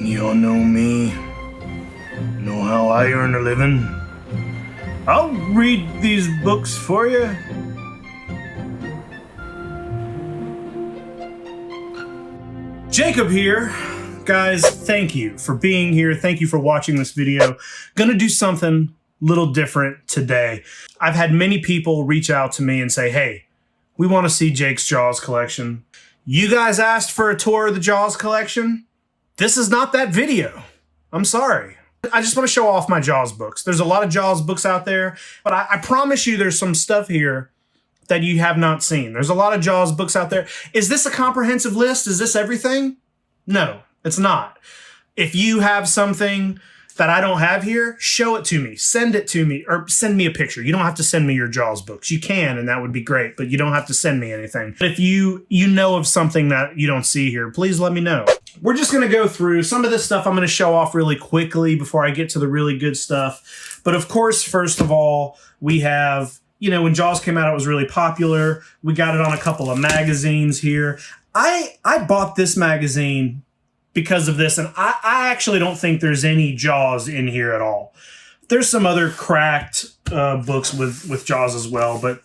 You all know me. Know how I earn a living. I'll read these books for you. Jacob here. Guys, thank you for being here. Thank you for watching this video. Gonna do something a little different today. I've had many people reach out to me and say, hey, we want to see Jake's Jaws collection. You guys asked for a tour of the Jaws collection. This is not that video. I'm sorry. I just want to show off my Jaws books. There's a lot of Jaws books out there, but I promise you there's some stuff here that you have not seen. There's a lot of Jaws books out there. Is this a comprehensive list? Is this everything? No, it's not. If you have something that I don't have here, show it to me. Send it to me, or send me a picture. You don't have to send me your Jaws books. You can, and that would be great, but you don't have to send me anything. If you know of something that you don't see here, please let me know. We're just going to go through some of this stuff. I'm going to show off really quickly before I get to the really good stuff. But of course, first of all, we have, when Jaws came out, it was really popular. We got it on a couple of magazines here. I bought this magazine because of this, and I actually don't think there's any Jaws in here at all. There's some other cracked books with Jaws as well, but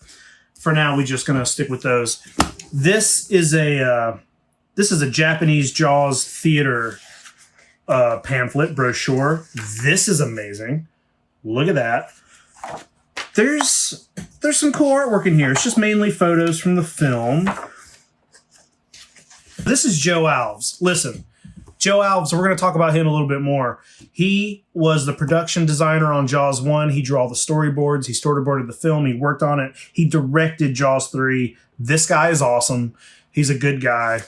for now, we're just going to stick with those. This is a Japanese Jaws theater pamphlet brochure. This is amazing. Look at that. There's some cool artwork in here. It's just mainly photos from the film. This is Joe Alves. Listen, Joe Alves, we're going to talk about him a little bit more. He was the production designer on Jaws 1. He drew all the storyboards. He storyboarded the film. He worked on it. He directed Jaws 3. This guy is awesome. He's a good guy.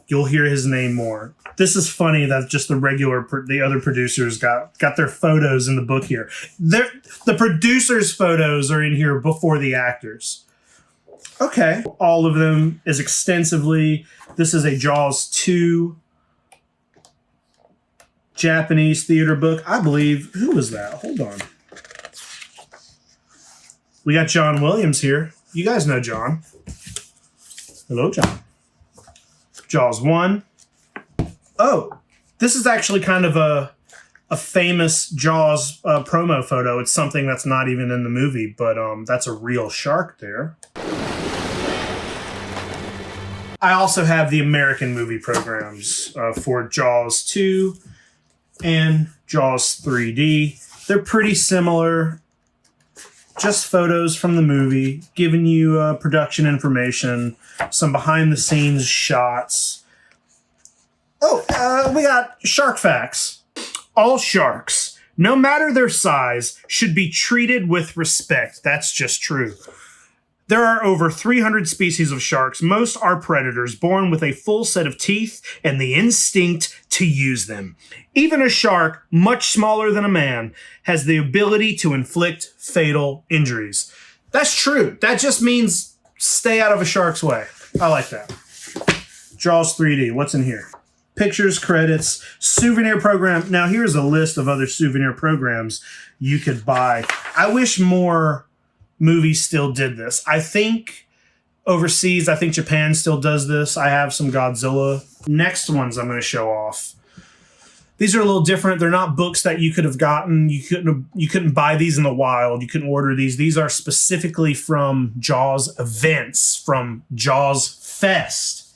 You'll hear his name more. This is funny that just the other producers got their photos in the book here. The producers' photos are in here before the actors. Okay. All of them is extensively. This is a Jaws 2 Japanese theater book. I believe, who was that? Hold on. We got John Williams here. You guys know John. Hello, John. Jaws 1. Oh, this is actually kind of a famous Jaws promo photo. It's something that's not even in the movie, but that's a real shark there. I also have the American movie programs for Jaws 2 and Jaws 3D. They're pretty similar. Just photos from the movie, giving you production information, some behind-the-scenes shots. Oh, we got shark facts. All sharks, no matter their size, should be treated with respect. That's just true. There are over 300 species of sharks. Most are predators, born with a full set of teeth and the instinct to use them. Even a shark, much smaller than a man, has the ability to inflict fatal injuries. That's true. That just means stay out of a shark's way. I like that. Jaws 3D, what's in here? Pictures, credits, souvenir program. Now here's a list of other souvenir programs you could buy. I wish more movies still did this. I think overseas, I think Japan still does this. I have some Godzilla. Next ones I'm going to show off. These are a little different. They're not books that you could have gotten. You couldn't buy these in the wild. You couldn't order these. These are specifically from Jaws events, from Jaws Fest.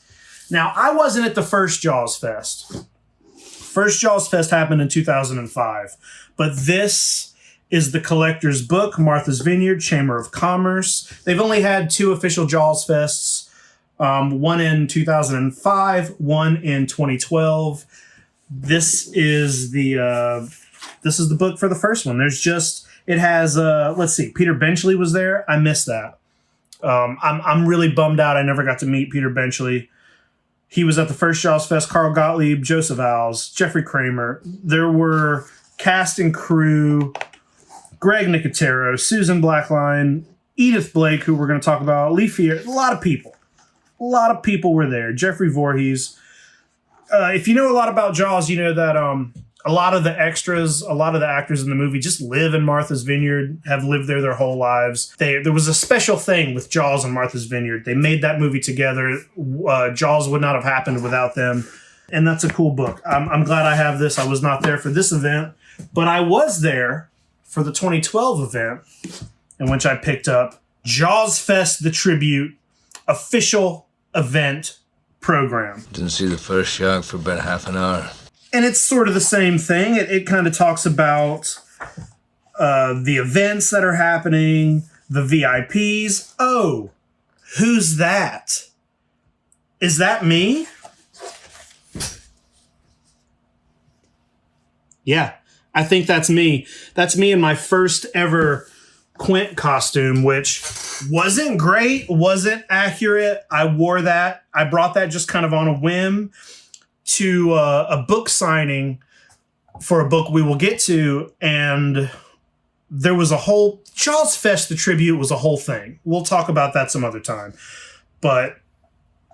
Now, I wasn't at the first Jaws Fest. First Jaws Fest happened in 2005. But this is the collector's book, Martha's Vineyard, Chamber of Commerce. They've only had 2 official Jaws Fests, one in 2005, one in 2012. This is the book for the first one. It has let's see, Peter Benchley was there. I missed that. I'm really bummed out. I never got to meet Peter Benchley. He was at the first Jaws Fest. Carl Gottlieb, Joseph Alves, Jeffrey Kramer. There were cast and crew, Greg Nicotero, Susan Blackline, Edith Blake, who we're going to talk about, Lee Fier, a lot of people. A lot of people were there. Jeffrey Voorhees. If you know a lot about Jaws, you know that a lot of the extras, a lot of the actors in the movie just live in Martha's Vineyard, have lived there their whole lives. There was a special thing with Jaws and Martha's Vineyard. They made that movie together. Jaws would not have happened without them. And that's a cool book. I'm glad I have this. I was not there for this event, but I was there for the 2012 event in which I picked up Jaws Fest, the Tribute official event program. Didn't see the first shark for about half an hour. And it's sort of the same thing. It kind of talks about the events that are happening, the VIPs. Oh, who's that? Is that me? Yeah, I think that's me. That's me in my first ever Quint costume, which wasn't great, wasn't accurate. I wore that. I brought that just kind of on a whim to a book signing for a book we will get to, and there was a whole Jaws Fest, the tribute was a whole thing. We'll talk about that some other time. But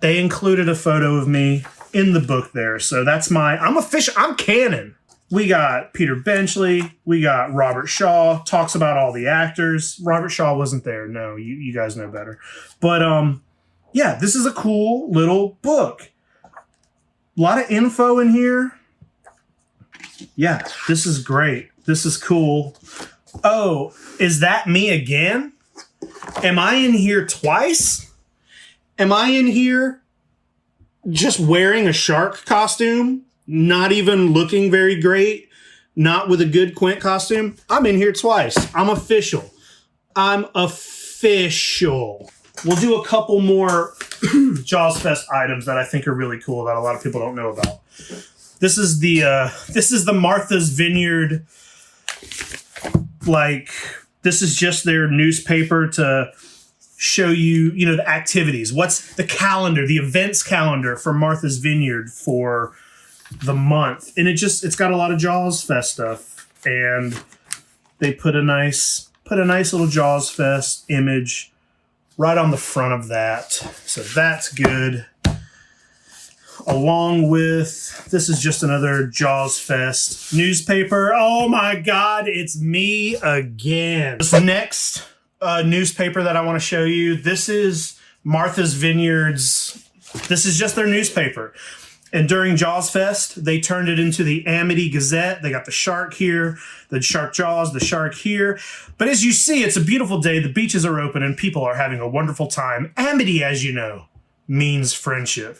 they included a photo of me in the book there. So that's I'm official. I'm canon. We got Peter Benchley. We got Robert Shaw. Talks about all the actors. Robert Shaw wasn't there. No, you guys know better. But yeah, this is a cool little book. A lot of info in here. Yeah, this is great. This is cool. Oh, is that me again? Am I in here twice? Am I in here just wearing a shark costume? Not even looking very great? Not with a good Quint costume? I'm in here twice. I'm official. I'm official. We'll do a couple more Jaws Fest items that I think are really cool that a lot of people don't know about. This is the Martha's Vineyard. Like, this is just their newspaper to show you, the activities. What's the calendar, the events calendar for Martha's Vineyard for the month. And it's got a lot of Jaws Fest stuff. And they put a nice little Jaws Fest image right on the front of that. So that's good. Along with, this is just another Jaws Fest newspaper. Oh my God, it's me again. This next newspaper that I want to show you, this is Martha's Vineyard's, this is just their newspaper. And during Jaws Fest, they turned it into the Amity Gazette. They got the shark here, the shark jaws, the shark here. But as you see, it's a beautiful day. The beaches are open and people are having a wonderful time. Amity, as you know, means friendship.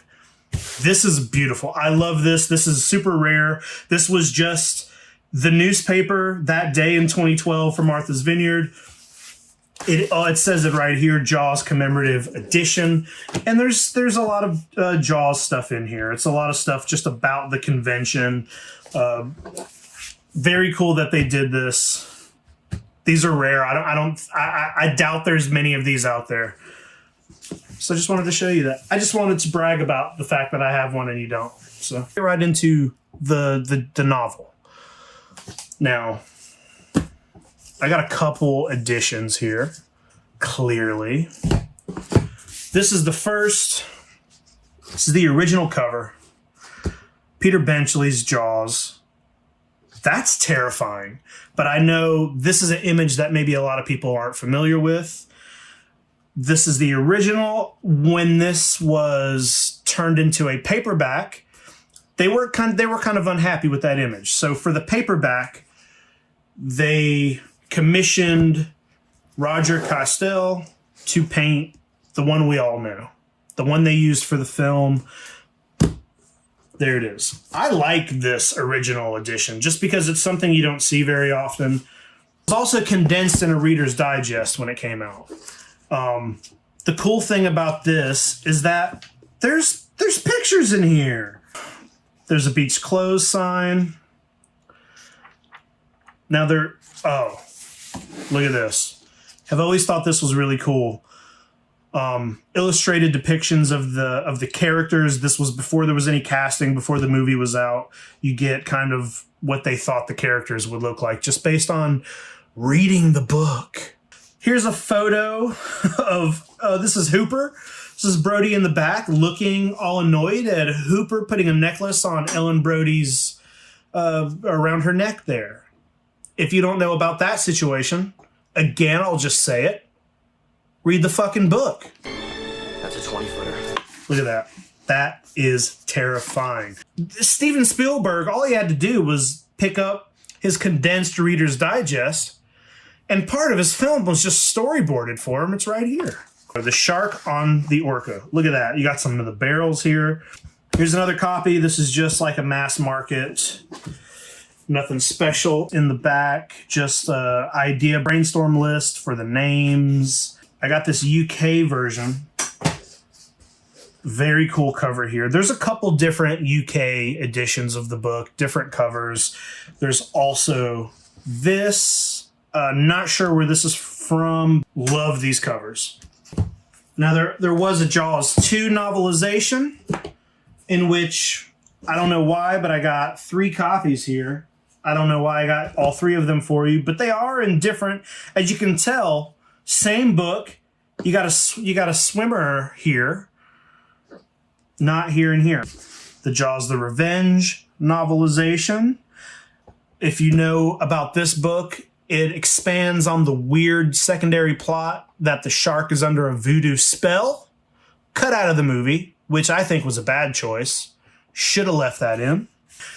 This is beautiful. I love this. This is super rare. This was just the newspaper that day in 2012 for Martha's Vineyard. It says it right here, Jaws Commemorative Edition. And there's a lot of Jaws stuff in here. It's a lot of stuff just about the convention. Very cool that they did this. These are rare. I doubt there's many of these out there. So I just wanted to show you that. I just wanted to brag about the fact that I have one and you don't. So get right into the novel. Now, I got a couple editions here, clearly. This is the first. This is the original cover. Peter Benchley's Jaws. That's terrifying. But I know this is an image that maybe a lot of people aren't familiar with. This is the original. When this was turned into a paperback, they were kind of unhappy with that image. So for the paperback, they commissioned Roger Castell to paint the one we all know, the one they used for the film. There it is. I like this original edition just because it's something you don't see very often. It was also condensed in a Reader's Digest when it came out. The cool thing about this is that there's pictures in here. There's a beach closed sign. Now look at this. I've always thought this was really cool. Illustrated depictions of the characters. This was before there was any casting, before the movie was out. You get kind of what they thought the characters would look like just based on reading the book. Here's a photo of, this is Hooper. This is Brody in the back looking all annoyed at Hooper putting a necklace on Ellen Brody's, around her neck there. If you don't know about that situation, again, I'll just say it. Read the fucking book. That's a 20-footer. Look at that. That is terrifying. Steven Spielberg, all he had to do was pick up his condensed Reader's Digest, and part of his film was just storyboarded for him. It's right here. The shark on the orca. Look at that. You got some of the barrels here. Here's another copy. This is just like a mass market. Nothing special in the back. Just idea brainstorm list for the names. I got this UK version. Very cool cover here. There's a couple different UK editions of the book, different covers. There's also this. Not sure where this is from. Love these covers. Now, there was a Jaws 2 novelization in which, I don't know why, but I got 3 copies here. I don't know why I got all 3 of them for you, but they are in different, as you can tell, same book. You got a swimmer here. Not here and here. The Jaws the Revenge novelization. If you know about this book, it expands on the weird secondary plot that the shark is under a voodoo spell. Cut out of the movie, which I think was a bad choice. Should have left that in.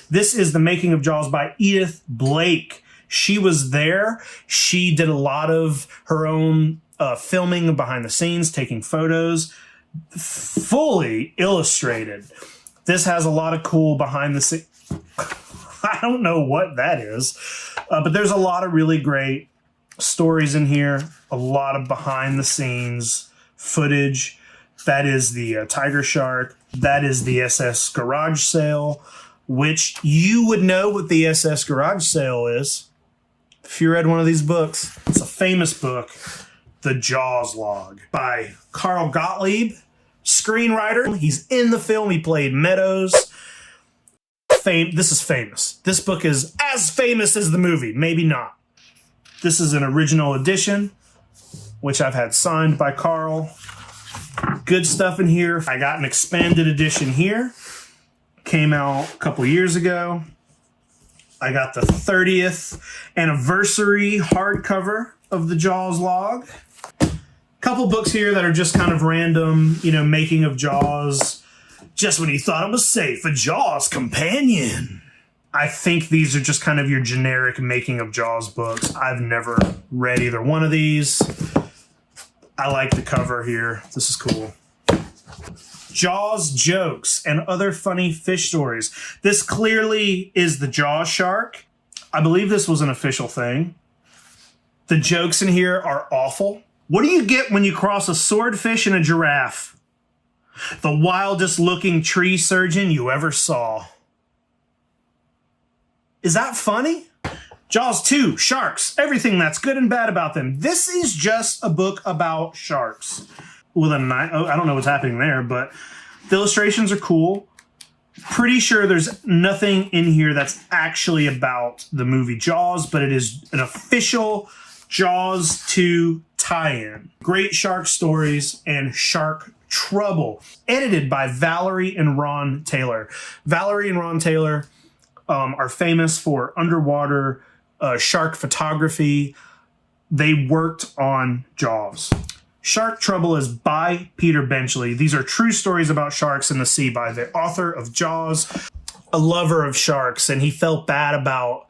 This is The Making of Jaws by Edith Blake. She was there. She did a lot of her own filming behind the scenes, taking photos. Fully illustrated. This has a lot of cool behind the scenes. I don't know what that is, but there's a lot of really great stories in here. A lot of behind the scenes footage. That is the tiger shark. That is the SS garage sale, which you would know what the SS garage sale is if you read one of these books. It's a famous book, The Jaws Log by Carl Gottlieb. Screenwriter. He's in the film. He played Meadows. This is famous. This book is as famous as the movie. Maybe not. This is an original edition, which I've had signed by Carl. Good stuff in here. I got an expanded edition here. Came out a couple years ago. I got the 30th anniversary hardcover of the Jaws Log. Couple books here that are just kind of random, making of Jaws. Just when you thought it was safe, a Jaws companion. I think these are just kind of your generic making of Jaws books. I've never read either one of these. I like the cover here. This is cool. Jaws jokes and other funny fish stories. This clearly is the Jaws shark. I believe this was an official thing. The jokes in here are awful. What do you get when you cross a swordfish and a giraffe? The wildest looking tree surgeon you ever saw. Is that funny? Jaws 2, sharks, everything that's good and bad about them. This is just a book about sharks. With a knife. Oh, I don't know what's happening there, but the illustrations are cool. Pretty sure there's nothing in here that's actually about the movie Jaws, but it is an official Jaws 2 tie-in. Great shark stories and shark trouble. Edited by Valerie and Ron Taylor. Valerie and Ron Taylor are famous for underwater shark photography. They worked on Jaws. Shark Trouble is by Peter Benchley. These are true stories about sharks in the sea by the author of Jaws, a lover of sharks, and he felt bad about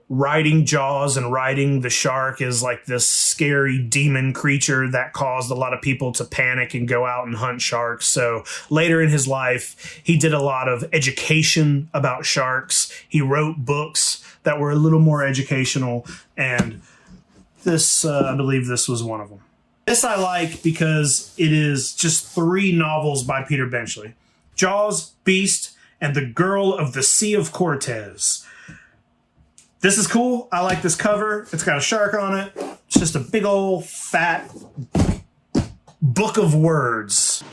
writing Jaws and writing the shark as like this scary demon creature that caused a lot of people to panic and go out and hunt sharks. So later in his life, he did a lot of education about sharks. He wrote books that were a little more educational, and this, I believe this was one of them. This I like because it is just 3 novels by Peter Benchley. Jaws, Beast, and The Girl of the Sea of Cortes. This is cool. I like this cover. It's got a shark on it. It's just a big old fat book of words.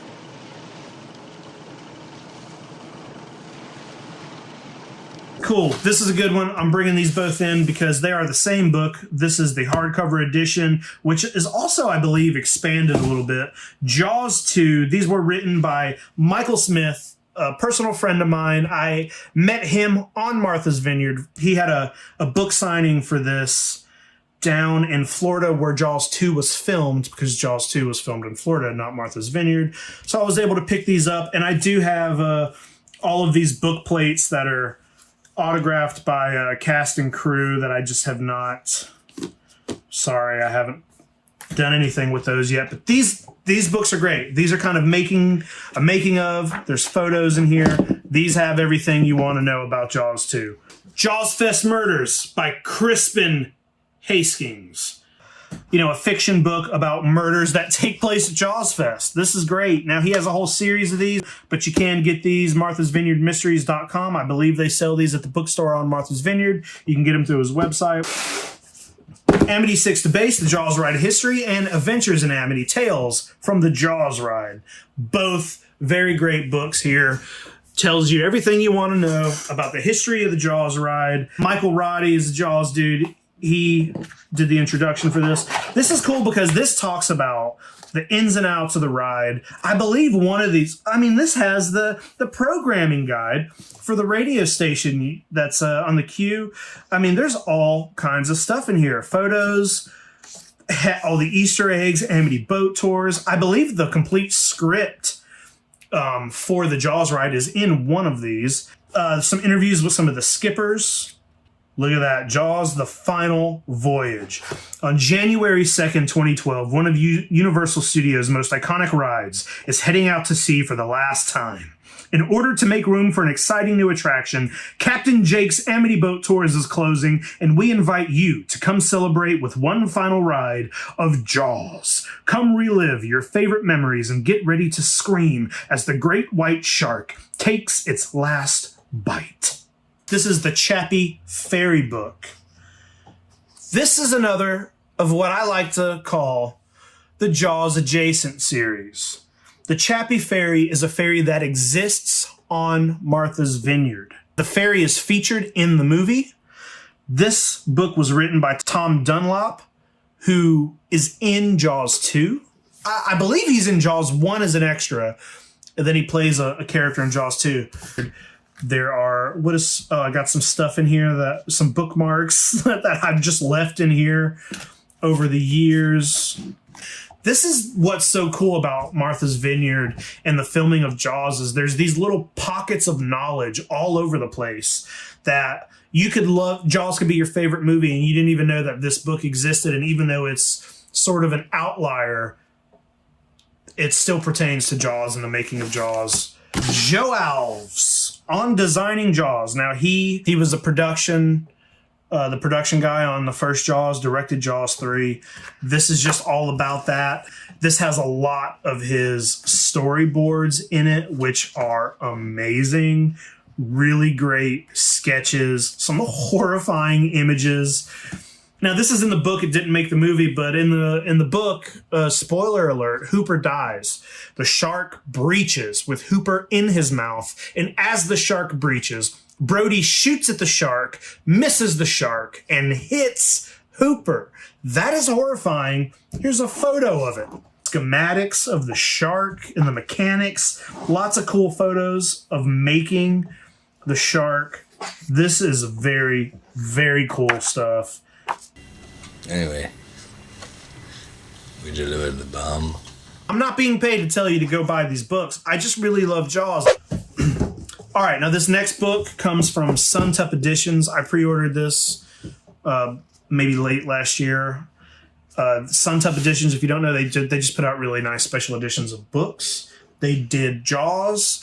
Cool. This is a good one. I'm bringing these both in because they are the same book. This is the hardcover edition, which is also, I believe, expanded a little bit. Jaws 2. These were written by Michael Smith, a personal friend of mine. I met him on Martha's Vineyard. He had a book signing for this down in Florida where Jaws 2 was filmed, because Jaws 2 was filmed in Florida, not Martha's Vineyard. So I was able to pick these up, and I do have all of these book plates that are autographed by cast and crew that I just have not... Sorry, I haven't done anything with those yet, but these books are great. These are kind of a making of. There's photos in here. These have everything you want to know about Jaws 2. Jaws Fest Murders by Crispin Hastings. You know, a fiction book about murders that take place at Jaws Fest. This is great. Now, he has a whole series of these, but you can get these, marthasvineyardmysteries.com. I believe they sell these at the bookstore on Martha's Vineyard. You can get them through his website. Amity 6 to Base, The Jaws Ride History, and Adventures in Amity, Tales from the Jaws Ride. Both very great books here. Tells you everything you want to know about the history of the Jaws Ride. Michael Roddy is the Jaws dude. He did the introduction for this. This is cool because this talks about the ins and outs of the ride. I believe one of these, this has the programming guide for the radio station that's on the queue. There's all kinds of stuff in here. Photos, all the Easter eggs, Amity boat tours. I believe the complete script for the Jaws ride is in one of these. Some interviews with some of the skippers. Look at that. Jaws, the final voyage. On January 2nd, 2012, one of Universal Studios' most iconic rides is heading out to sea for the last time. In order to make room for an exciting new attraction, Captain Jake's Amity Boat Tours is closing, and we invite you to come celebrate with one final ride of Jaws. Come relive your favorite memories and get ready to scream as the great white shark takes its last bite. This is the Chappie Ferry book. This is another of what I like to call the Jaws adjacent series. The Chappie Ferry is a ferry that exists on Martha's Vineyard. The ferry is featured in the movie. This book was written by Tom Dunlop, who is in Jaws 2. I believe he's in Jaws 1 as an extra, and then he plays a character in Jaws 2. There are, I got some stuff in here, some bookmarks that I've just left in here over the years. This is what's so cool about Martha's Vineyard and the filming of Jaws is there's these little pockets of knowledge all over the place that you could love. Jaws could be your favorite movie and you didn't even know that this book existed. And even though it's sort of an outlier, it still pertains to Jaws and the making of Jaws. Joe Alves on designing Jaws. Now he was the production guy on the first Jaws, directed Jaws 3. This is just all about that. This has a lot of his storyboards in it, which are amazing. Really great sketches, some horrifying images. Now, this is in the book. It didn't make the movie, but in the book, spoiler alert, Hooper dies. The shark breaches with Hooper in his mouth, and as the shark breaches, Brody shoots at the shark, misses the shark, and hits Hooper. That is horrifying. Here's a photo of it. Schematics of the shark and the mechanics. Lots of cool photos of making the shark. This is very, very cool stuff. Anyway, we delivered the bomb. I'm not being paid to tell you to go buy these books. I just really love Jaws. All right, now this next book comes from Suntup Editions. I pre-ordered this maybe late last year. Suntup Editions, if you don't know, they just put out really nice special editions of books. They did Jaws.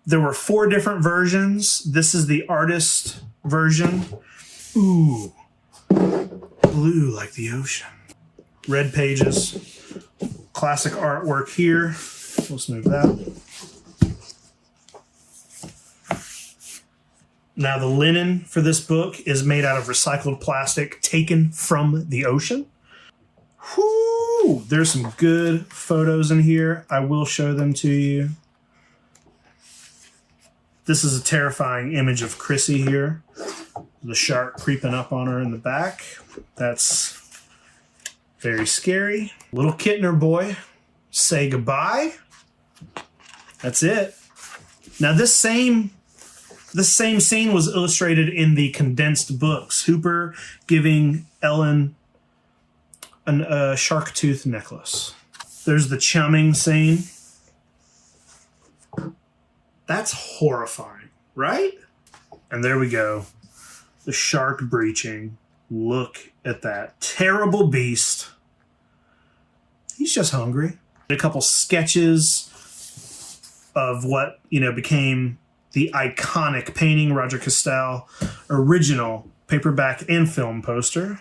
There were 4 different versions. This is the artist version. Ooh. Blue like the ocean. Red pages. Classic artwork here. Let's move that. Now the linen for this book is made out of recycled plastic taken from the ocean. Whoo! There's some good photos in here. I will show them to you. This is a terrifying image of Chrissy here. The shark creeping up on her in the back. That's very scary. Little Kittner boy, say goodbye. That's it. Now this same scene was illustrated in the condensed books. Hooper giving Ellen a shark tooth necklace. There's the chumming scene. That's horrifying, right? And there we go. The shark breaching. Look at that terrible beast. He's just hungry. A couple sketches of what, became the iconic painting, Roger Castell, original paperback and film poster.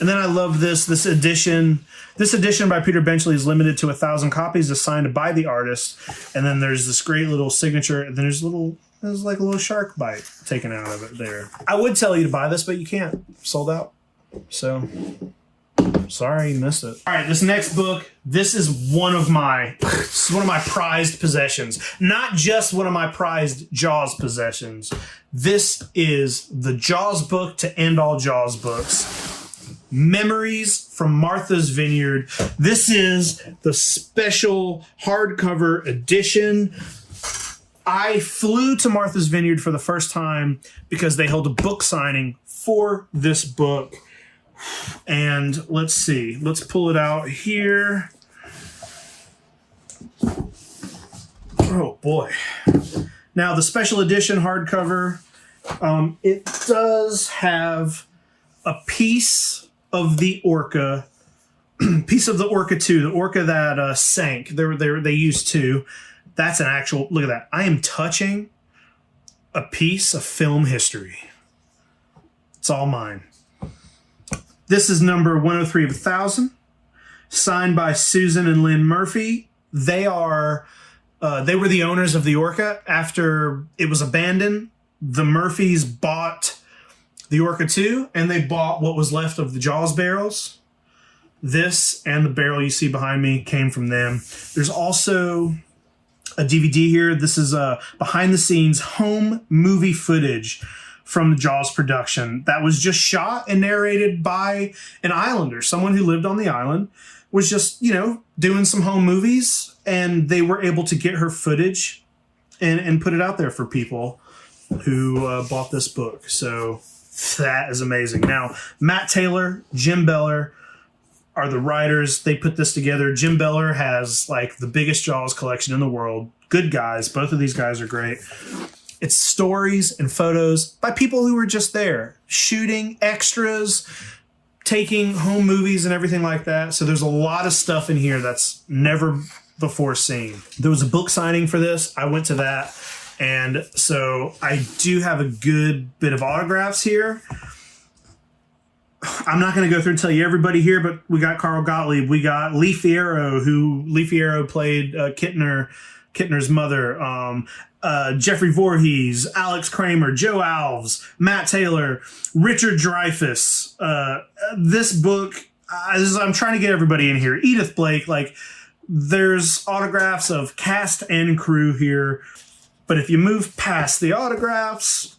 And then I love this edition. This edition by Peter Benchley is limited to 1,000 copies, assigned by the artist. And then there's this great little signature. And then there's like a little shark bite taken out of it there. I would tell you to buy this, but you can't. Sold out. So sorry you missed it. All right, this next book. This is one of my prized possessions. Not just one of my prized Jaws possessions. This is the Jaws book to end all Jaws books. Memories from Martha's Vineyard. This is the special hardcover edition. I flew to Martha's Vineyard for the first time because they held a book signing for this book. And let's see. Let's pull it out here. Oh, boy. Now, the special edition hardcover, it does have a piece of the orca, piece of the orca 2, the orca that sank. They used 2. That's an actual, look at that. I am touching a piece of film history. It's all mine. This is number 103 of 1,000, signed by Susan and Lynn Murphy. They were the owners of the orca. After it was abandoned, the Murphys bought the orca 2, and they bought what was left of the Jaws barrels. This and the barrel you see behind me came from them. There's also a DVD here. This is behind the scenes home movie footage from the Jaws production that was just shot and narrated by an islander. Someone who lived on the island was just, doing some home movies, and they were able to get her footage and put it out there for people who bought this book. So that is amazing. Now, Matt Taylor, Jim Beller are the writers. They put this together. Jim Beller has like the biggest Jaws collection in the world. Good guys. Both of these guys are great. It's stories and photos by people who were just there, shooting extras, taking home movies and everything like that. So there's a lot of stuff in here that's never before seen. There was a book signing for this. I went to that. And so I do have a good bit of autographs here. I'm not going to go through and tell you everybody here, but we got Carl Gottlieb. We got Lee Fierro, who Lee Fierro played Kittner's mother. Jeffrey Voorhees, Alex Kramer, Joe Alves, Matt Taylor, Richard Dreyfuss. This book, I'm trying to get everybody in here. Edith Blake, there's autographs of cast and crew here. But if you move past the autographs,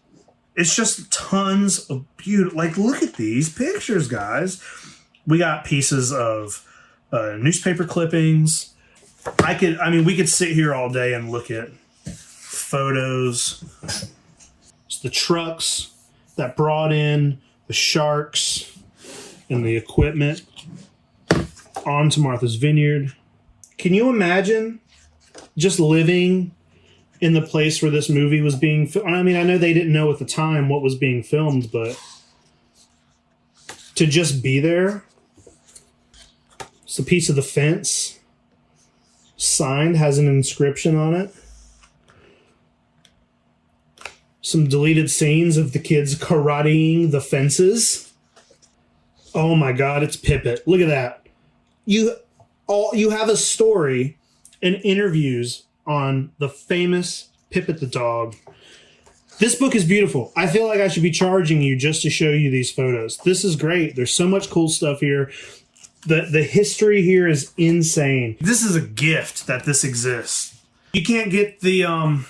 it's just tons of beautiful. Look at these pictures, guys. We got pieces of newspaper clippings. We could sit here all day and look at photos. It's the trucks that brought in the sharks and the equipment onto Martha's Vineyard. Can you imagine just living in the place where this movie was being filmed? I know they didn't know at the time what was being filmed, but to just be there. It's a piece of the fence. Signed, has an inscription on it. Some deleted scenes of the kids karateing the fences. Oh my God, it's Pippet. Look at that. You have a story and interviews on the famous Pippet the dog. This book is beautiful. I feel like I should be charging you just to show you these photos. This is great. There's so much cool stuff here. The history here is insane. This is a gift that this exists. You can't get the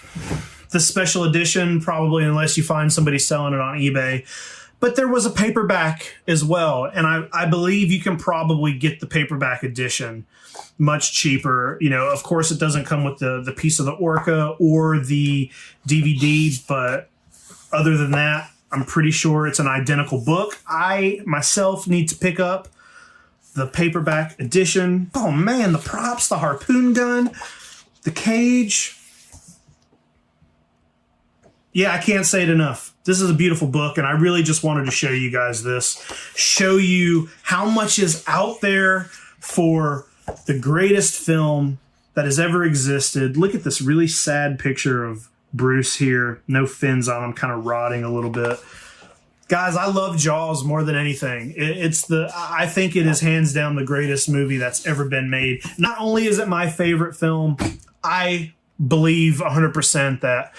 special edition probably unless you find somebody selling it on eBay. But there was a paperback as well. And I believe you can probably get the paperback edition much cheaper. Of course, it doesn't come with the piece of the orca or the DVD. But other than that, I'm pretty sure it's an identical book. I myself need to pick up the paperback edition. Oh man, the props, the harpoon gun, the cage. Yeah, I can't say it enough. This is a beautiful book, and I really just wanted to show you guys this. Show you how much is out there for the greatest film that has ever existed. Look at this really sad picture of Bruce here. No fins on him, kind of rotting a little bit. Guys, I love Jaws more than anything. I think it is hands down the greatest movie that's ever been made. Not only is it my favorite film, I believe 100% that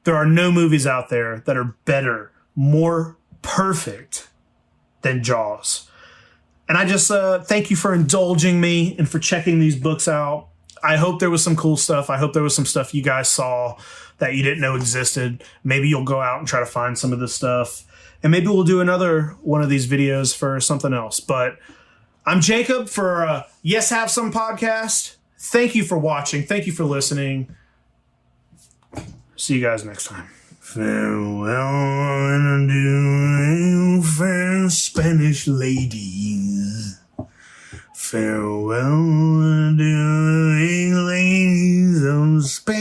there are no movies out there that are better, more perfect than Jaws. And I just thank you for indulging me and for checking these books out. I hope there was some cool stuff. I hope there was some stuff you guys saw that you didn't know existed. Maybe you'll go out and try to find some of this stuff. And maybe we'll do another one of these videos for something else. But I'm Jacob for Yes Have Some podcast. Thank you for watching. Thank you for listening. See you guys next time. Farewell and adieu, fair Spanish ladies. Farewell and adieu, ladies of Spain.